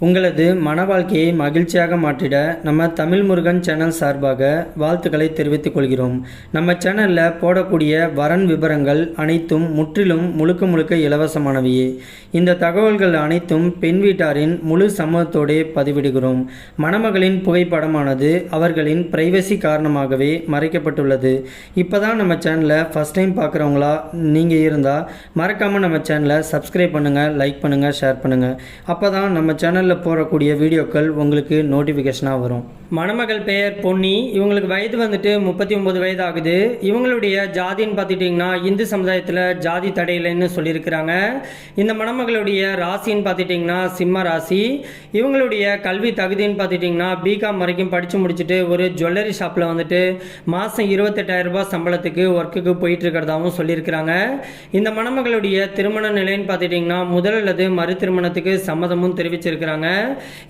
உங்களது மன வாழ்க்கையை மகிழ்ச்சியாக மாற்றிட நம்ம தமிழ் முருகன் சேனல் சார்பாக வாழ்த்துக்களை தெரிவித்துக் கொள்கிறோம். நம்ம சேனலில் போடக்கூடிய வரன் விவரங்கள் அனைத்தும் முற்றிலும் முழுக்க இலவசமானவையே. இந்த தகவல்கள் அனைத்தும் பெண் வீட்டாரின் முழு சம்மதத்தோடே பதிவிடுகிறோம். மணமகளின் புகைப்படமானது அவர்களின் பிரைவசி காரணமாகவே மறைக்கப்பட்டுள்ளது. இப்போ தான் நம்ம சேனலை ஃபஸ்ட் டைம் பார்க்குறவங்களா நீங்கள் இருந்தால் மறக்காமல் நம்ம சேனலை சப்ஸ்கிரைப் பண்ணுங்கள், லைக் பண்ணுங்கள், ஷேர் பண்ணுங்கள். அப்போ தான் நம்ம சேனல் போடக்கூடிய வீடியோக்கள் உங்களுக்கு நோட்டிஃபிகேஷனாக வரும். மணமகள் பெயர் பொன்னி. இவங்களுக்கு வயது வந்துட்டு 39 வயது ஆகுது. இவங்களுடைய ஜாதின்னு பார்த்துட்டிங்கன்னா இந்து சமுதாயத்தில் ஜாதி தடையில்லைன்னு சொல்லியிருக்கிறாங்க. இந்த மணமகளுடைய ராசின்னு பார்த்துட்டிங்கன்னா சிம்ம ராசி. இவங்களுடைய கல்வி தகுதின்னு பார்த்துட்டிங்கன்னா பிகாம் வரைக்கும் படித்து முடிச்சுட்டு ஒரு ஜுவல்லரி ஷாப்பில் வந்துட்டு மாதம் 28,000 ரூபாய் சம்பளத்துக்கு ஒர்க்குக்கு போயிட்டு இருக்கிறதாகவும் சொல்லியிருக்கிறாங்க. இந்த மணமகளுடைய திருமண நிலைன்னு பார்த்துட்டிங்கன்னா முதல் அல்லது மறு திருமணத்துக்கு சம்மதமும் தெரிவிச்சிருக்கிறாங்க.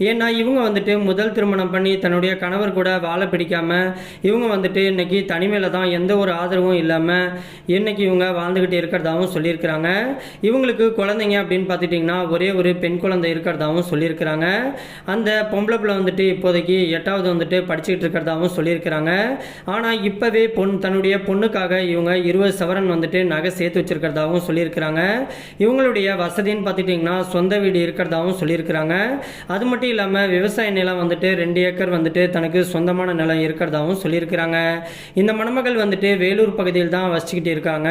ஏன்னா இவங்க வந்துட்டு முதல் திருமணம் பண்ணி தன்னுடைய கணவர் கூட வாழ பிடிக்காம இவங்க வந்துட்டு இன்னைக்கு தனிமையில தான், எந்த ஒரு ஆதரவும் இல்லாம இன்னைக்கு இவங்க வாழ்ந்துகிட்டு இருக்கிறதாவும் சொல்லியிருக்கிறாங்க. இவங்களுக்கு குழந்தைங்க அப்படின்னு பார்த்துட்டிங்கன்னா ஒரே ஒரு பெண் குழந்தை இருக்கிறதாவும் சொல்லியிருக்கிறாங்க. அந்த பொம்பளை பிள்ளை வந்துட்டு இப்போதைக்கு 8வது வந்துட்டு படிச்சுக்கிட்டு இருக்கிறதாவும் சொல்லியிருக்கிறாங்க. ஆனால் இப்போவே தன்னுடைய பொண்ணுக்காக இவங்க 20 சவரன் வந்துட்டு நகை சேர்த்து வச்சிருக்கிறதாவும் சொல்லியிருக்கிறாங்க. இவங்களுடைய வசதின்னு பார்த்துட்டிங்கன்னா சொந்த வீடு இருக்கிறதாவும் சொல்லியிருக்கிறாங்க. அது மட்டும் இல்லாமல் விவசாய நிலம் வந்துட்டு 2 ஏக்கர் வந்துட்டு தனக்கு சொந்தமான நிலம் இருக்கிறதாவும் சொல்லியிருக்கிறாங்க. இந்த மணமகள் வந்துட்டு வேலூர் பகுதியில் தான் வசிச்சுக்கிட்டு இருக்காங்க.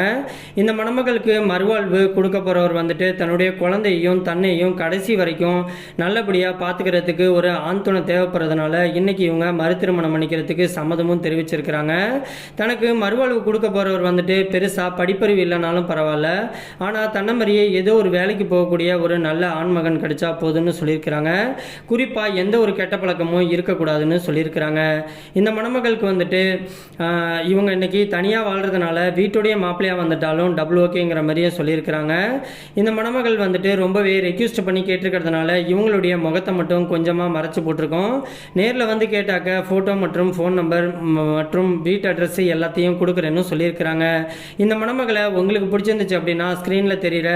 இந்த மணமகளுக்கு மறுவாழ்வு கொடுக்க போகிறவர் வந்துட்டு தன்னுடைய குழந்தையும் தன்னையும் கடைசி வரைக்கும் நல்லபடியாக பார்த்துக்கிறதுக்கு ஒரு ஆண் துணை தேவைப்படுறதுனால இன்னைக்கு இவங்க மறு திருமணம் பண்ணிக்கிறதுக்கு சம்மதமும் தெரிவிச்சிருக்கிறாங்க. தனக்கு மறுவாழ்வு கொடுக்க போகிறவர் வந்துட்டு பெருசாக படிப்பறிவு இல்லைனாலும் பரவாயில்ல, ஆனால் தன்னமரியே ஏதோ ஒரு வேலைக்கு போகக்கூடிய ஒரு நல்ல ஆண்மகன் கிடைச்சா போதுன்னு சொல்லியிருக்கிறாங்க. குறிப்பாக எந்த ஒரு கெட்ட பழக்கமும் இருக்கக்கூடாதுன்னு சொல்லியிருக்கிறாங்க. இந்த மணமகளுக்கு வந்துட்டு இவங்க இன்னைக்கு தனியாக வாழ்கிறதுனால வீட்டுடைய மாப்பிள்ளையாக வந்துட்டாலும் டபுள் ஓகேங்கிற மாதிரியே சொல்லியிருக்கிறாங்க. இந்த மணமகள் வந்துட்டு ரொம்பவே ரெக்யூஸ்ட் பண்ணி கேட்டிருக்கிறதுனால இவங்களுடைய முகத்தை மட்டும் கொஞ்சமாக மறைச்சு போட்டிருக்கோம். நேரில் வந்து கேட்டாக்க ஃபோட்டோ மற்றும் ஃபோன் நம்பர் மற்றும் வீட்டு அட்ரஸ் எல்லாத்தையும் கொடுக்குறேன்னு சொல்லியிருக்கிறாங்க. இந்த மணமகளை உங்களுக்கு பிடிச்சிருந்துச்சு அப்படின்னா ஸ்க்ரீனில் தெரிகிற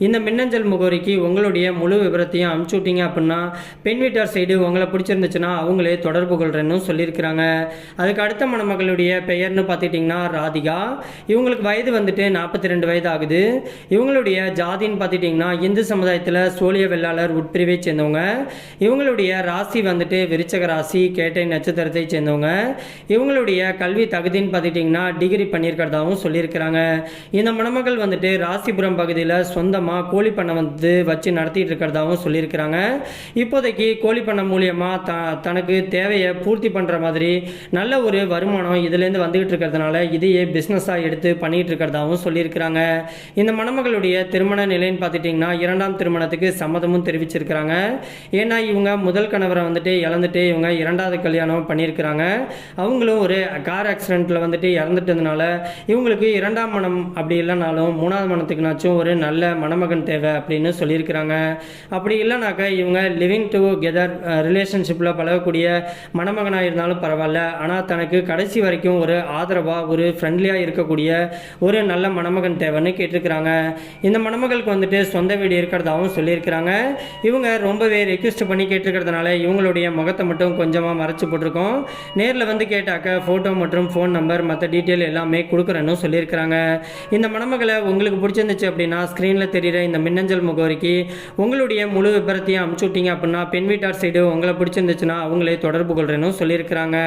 இந்த மின்னஞ்சல் முகவரிக்கு உங்களுடைய முழு விவரத்தையும் அனுப்பிச்சு விட்டீங்க அப்படின்னா பெண் வீட்டார் சைடு உங்களை பிடிச்சிருந்துச்சுன்னா அவங்களே தொடர்பு கொள்றேன்னு சொல்லியிருக்கிறாங்க. அதுக்கு அடுத்த மணமகளுடைய பெயர்னு பார்த்துட்டிங்கன்னா ராதிகா. இவங்களுக்கு வயது வந்துட்டு 42 வயது ஆகுது. இவங்களுடைய ஜாதின்னு பார்த்துட்டிங்கன்னா இந்து சமுதாயத்தில் சோழிய வெள்ளாளர் உட்பிரிவை சேர்ந்தவங்க. இவங்களுடைய ராசி வந்துட்டு விருச்சக ராசி, கேட்டை நட்சத்திரத்தை சேர்ந்தவங்க. இவங்களுடைய கல்வி தகுதின்னு பார்த்துட்டிங்கன்னா டிகிரி பண்ணியிருக்கிறதாகவும் சொல்லியிருக்கிறாங்க. இந்த மணமகள் வந்துட்டு ராசிபுரம் பகுதியில் சொந்தமாக கோழி பண்ணை வந்து வச்சு நடத்திட்டு இருக்கிறதாகவும் சொல்லியிருக்கிறாங்க. இப்போதைக்கு கோழி பண்ணை மூலியமாக தனக்கு தேவையை பூர்த்தி பண்ணுற மாதிரி நல்ல ஒரு வருமானம் இதுலேருந்து வந்துகிட்டு இருக்கிறதுனால இதையே பிஸ்னஸாக எடுத்து பண்ணிகிட்டு இருக்கிறதாகவும் சொல்லியிருக்கிறாங்க. இந்த மணமகளுடைய திருமண நிலைன்னு பார்த்துட்டிங்கன்னா 2ஆம் திருமணத்துக்கு சம்மதமும் தெரிவிச்சிருக்கிறாங்க. ஏன்னா இவங்க முதல் கணவரை வந்துட்டு இழந்துட்டு இவங்க 2வது கல்யாணம் பண்ணியிருக்கிறாங்க. அவங்களும் ஒரு கார் ஆக்சிடெண்ட்டில் வந்துட்டு இறந்துட்டதுனால இவங்களுக்கு 2ஆம் மனம் அப்படி இல்லைனாலும் 3வது மனத்துக்குனாச்சும் ஒரு நல்ல மணமகன் தேவை அப்படின்னு சொல்லியிருக்கிறாங்க. அப்படி இல்லைனாக்க இவங்க லிவிங் டுகெதர் ரிலேஷன்ஷிப்பில் பழகக்கூடிய மணமகனாக இருந்தாலும் பரவாயில்ல, ஆனால் தனக்கு கடைசி வரைக்கும் ஒரு ஆதரவாக ஒரு ஃப்ரெண்ட்லியாக இருக்கக்கூடிய ஒரு நல்ல மணமகன் தேவைன்னு கேட்டிருக்கிறாங்க. இந்த மணமகளுக்கு வந்துட்டு சொந்த வீடு இருக்கிறதாகவும் சொல்லியிருக்கிறாங்க. இவங்க ரொம்பவே ரெக்வெஸ்ட் பண்ணி கேட்டிருக்கிறதுனால இவங்களுடைய முகத்தை மட்டும் கொஞ்சமாக மறைச்சு போட்டிருக்கோம். நேரில் வந்து கேட்டாக்க ஃபோட்டோ மற்றும் ஃபோன் நம்பர் மற்ற டீட்டெயில் எல்லாமே கொடுக்குறேன்னு சொல்லியிருக்கிறாங்க. இந்த மணமகளை உங்களுக்கு பிடிச்சிருந்துச்சு அப்படின்னா ஸ்க்ரீனில் தெரிகிற இந்த மின்னஞ்சல் முகவரிக்கு உங்களுடைய முழு விபரத்தையும் அனுப்பிச்சு விட்டீங்க அப்படின்னா பெண் வீட்டார் சைடு உங்களை பிடிச்சிருந்துச்சுன்னா அவங்களே தொடர்பு கொள்றேன்னு சொல்லியிருக்கிறாங்க.